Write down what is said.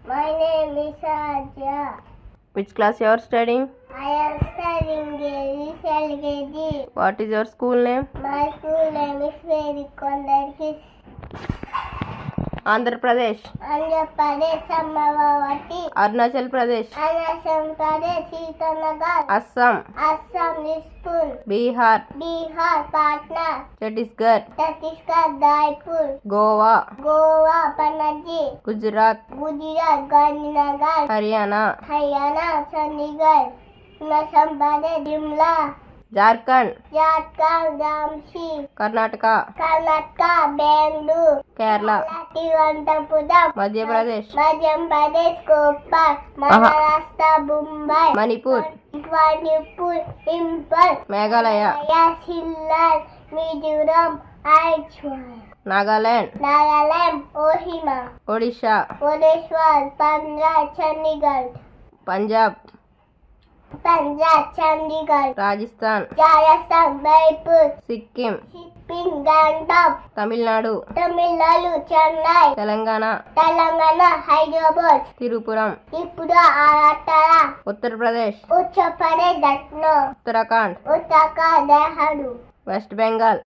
My name is Aja. Which class you are studying? I am studying LKG. What is your school name? My school name is Verikondarkis. Andhra Pradesh, Andhra Pradesh, Samavati. Arunachal Pradesh, Arunachal Pradesh, Itanagar. Assam, Assam, Dispur. Bihar, Bihar, Patna. Chhattisgarh, Chhattisgarh, Daipur. Goa, Goa, Panaji. Gujarat, Gujarat, Gandhinagar. Haryana, Haryana, Chandigarh. Himachal Pradesh, Shimla. Jharkhand, Jharkhand, Jamshi. Karnataka, Karnataka, Bangalore. Kerala, Tiruvananthapuram. Madhya Pradesh, Madhya Pradesh, Bhopal. Maharashtra, Mumbai. Manipur, Manipur, Impal. Meghalaya, Shillong, Mizoram, Aichwal. Nagaland, Nagaland, Ohima. Odisha, Odisha, Punjab, Chandigarh. Punjab, Chandigarh. Rajasthan, Rajasthan, Jaipur. Sikkim, Sikkim, Gangtok. Tamil Nadu, Tamil Nadu, Chennai. Telangana, Hyderabad. Tirupuram, Tripura, Agartala. Uttar Pradesh, Uttar Pradesh, Lucknow. Uttarakhand, Uttarakhand, Dehradun. West Bengal.